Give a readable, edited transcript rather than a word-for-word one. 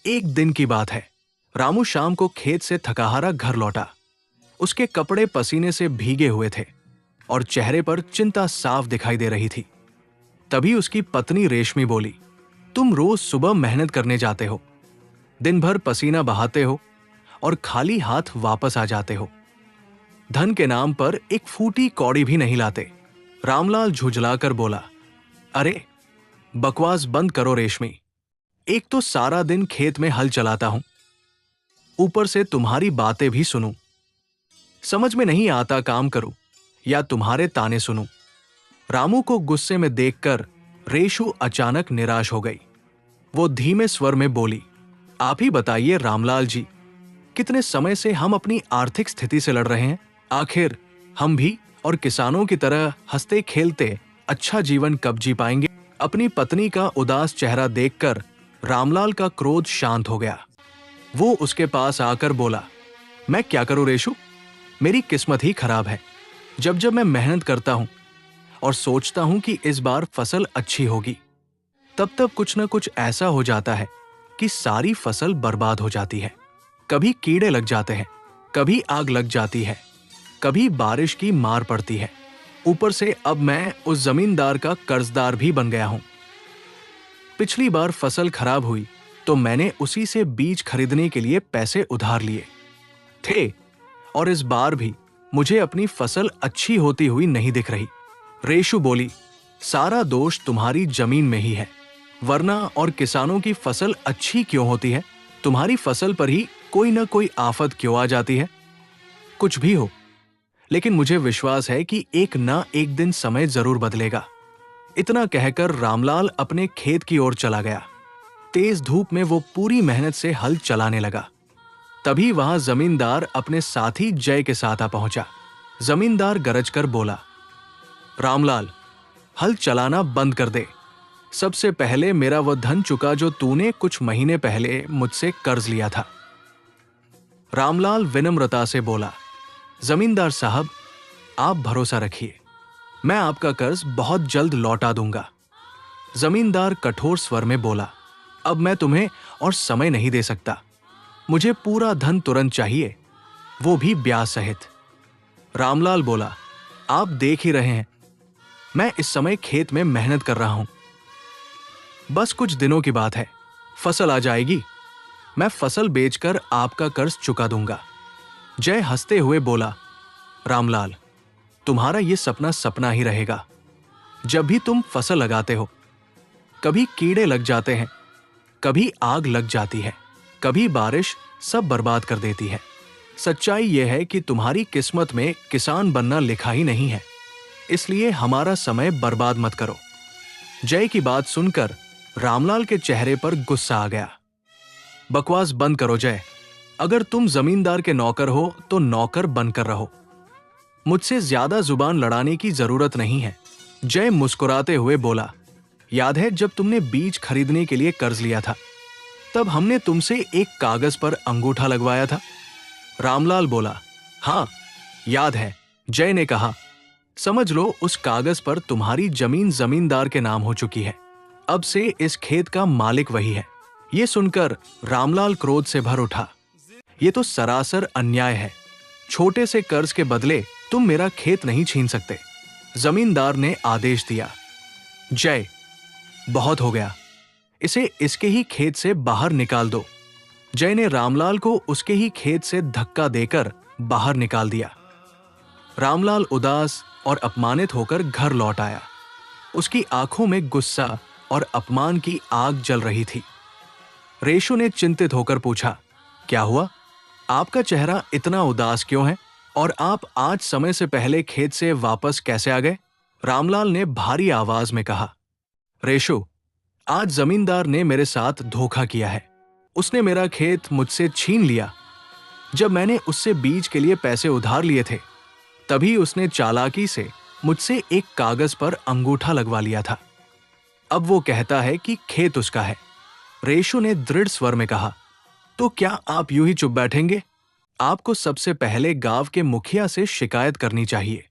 एक दिन की बात है। रामू शाम को खेत से थकाहारा घर लौटा। उसके कपड़े पसीने से भीगे हुए थे और चेहरे पर चिंता साफ दिखाई दे रही थी। तभी उसकी पत्नी रेशमी बोली, तुम रोज सुबह मेहनत करने जाते हो, दिन भर पसीना बहाते हो और खाली हाथ वापस आ जाते हो। धन के नाम पर एक फूटी कौड़ी भी नहीं लाते। रामलाल झुंझलाकर बोला, अरे बकवास बंद करो रेशमी। एक तो सारा दिन खेत में हल चलाता हूं, ऊपर से तुम्हारी बातें भी सुनूं। समझ में नहीं आता काम करूं या तुम्हारे ताने सुनूं। रामू को गुस्से में देखकर रेशु अचानक निराश हो गई। वो धीमे स्वर में बोली, आप ही बताइए रामलाल जी, कितने समय से हम अपनी आर्थिक स्थिति से लड़ रहे हैं। आखिर हम भी और किसानों की तरह हंसते खेलते अच्छा जीवन कब जी पाएंगे। अपनी पत्नी का उदास चेहरा देखकर रामलाल का क्रोध शांत हो गया। वो उसके पास आकर बोला, मैं क्या करूं रेशु, मेरी किस्मत ही खराब है। जब जब मैं मेहनत करता हूं और सोचता हूं कि इस बार फसल अच्छी होगी, तब तब कुछ न कुछ ऐसा हो जाता है कि सारी फसल बर्बाद हो जाती है। कभी कीड़े लग जाते हैं, कभी आग लग जाती है, कभी बारिश की मार पड़ती है। ऊपर से अब मैं उस जमींदार का कर्जदार भी बन गया हूं। पिछली बार फसल खराब हुई तो मैंने उसी से बीज खरीदने के लिए पैसे उधार लिए थे और इस बार भी मुझे अपनी फसल अच्छी होती हुई नहीं दिख रही। रेशु बोली, सारा दोष तुम्हारी जमीन में ही है, वरना और किसानों की फसल अच्छी क्यों होती है। तुम्हारी फसल पर ही कोई न कोई आफत क्यों आ जाती है। कुछ भी हो, लेकिन मुझे विश्वास है कि एक ना एक दिन समय जरूर बदलेगा। इतना कहकर रामलाल अपने खेत की ओर चला गया। तेज धूप में वो पूरी मेहनत से हल चलाने लगा। तभी वहां जमींदार अपने साथी जय के साथ आ पहुंचा। जमींदार गरज कर बोला, रामलाल, हल चलाना बंद कर दे। सबसे पहले मेरा वह धन चुका जो तूने कुछ महीने पहले मुझसे कर्ज लिया था। रामलाल विनम्रता से बोला, जमींदार साहब, आप भरोसा रखिए, मैं आपका कर्ज बहुत जल्द लौटा दूंगा। जमींदार कठोर स्वर में बोला, अब मैं तुम्हें और समय नहीं दे सकता। मुझे पूरा धन तुरंत चाहिए, वो भी ब्याज सहित। रामलाल बोला, आप देख ही रहे हैं, मैं इस समय खेत में मेहनत कर रहा हूं। बस कुछ दिनों की बात है, फसल आ जाएगी, मैं फसल बेचकर आपका कर्ज चुका दूंगा। जय हंसते हुए बोला, रामलाल, तुम्हारा यह सपना सपना ही रहेगा। जब भी तुम फसल लगाते हो, कभी कीड़े लग जाते हैं, कभी आग लग जाती है, कभी बारिश सब बर्बाद कर देती है। सच्चाई यह है कि तुम्हारी किस्मत में किसान बनना लिखा ही नहीं है, इसलिए हमारा समय बर्बाद मत करो। जय की बात सुनकर रामलाल के चेहरे पर गुस्सा आ गया। बकवास बंद करो जय, अगर तुम जमींदार के नौकर हो तो नौकर बनकर रहो, मुझसे ज्यादा जुबान लड़ाने की जरूरत नहीं है। जय मुस्कुराते हुए बोला, याद है जब तुमने बीज खरीदने के लिए कर्ज लिया था, तब हमने तुमसे एक कागज पर अंगूठा लगवाया था। रामलाल बोला, हाँ याद है। जय ने कहा, समझ लो उस कागज पर तुम्हारी जमीन जमींदार के नाम हो चुकी है, अब से इस खेत का मालिक वही है। यह सुनकर रामलाल क्रोध से भर उठा, ये तो सरासर अन्याय है। छोटे से कर्ज के बदले तुम मेरा खेत नहीं छीन सकते। जमींदार ने आदेश दिया, जय बहुत हो गया, इसे इसके ही खेत से बाहर निकाल दो। जय ने रामलाल को उसके ही खेत से धक्का देकर बाहर निकाल दिया। रामलाल उदास और अपमानित होकर घर लौट आया। उसकी आंखों में गुस्सा और अपमान की आग जल रही थी। रेशु ने चिंतित होकर पूछा, क्या हुआ, आपका चेहरा इतना उदास क्यों है और आप आज समय से पहले खेत से वापस कैसे आ गए। रामलाल ने भारी आवाज में कहा, रेशु, आज जमींदार ने मेरे साथ धोखा किया है। उसने मेरा खेत मुझसे छीन लिया। जब मैंने उससे बीज के लिए पैसे उधार लिए थे, तभी उसने चालाकी से मुझसे एक कागज पर अंगूठा लगवा लिया था। अब वो कहता है कि खेत उसका है। रेशु ने दृढ़ स्वर में कहा, तो क्या आप यूं ही चुप बैठेंगे? आपको सबसे पहले गांव के मुखिया से शिकायत करनी चाहिए।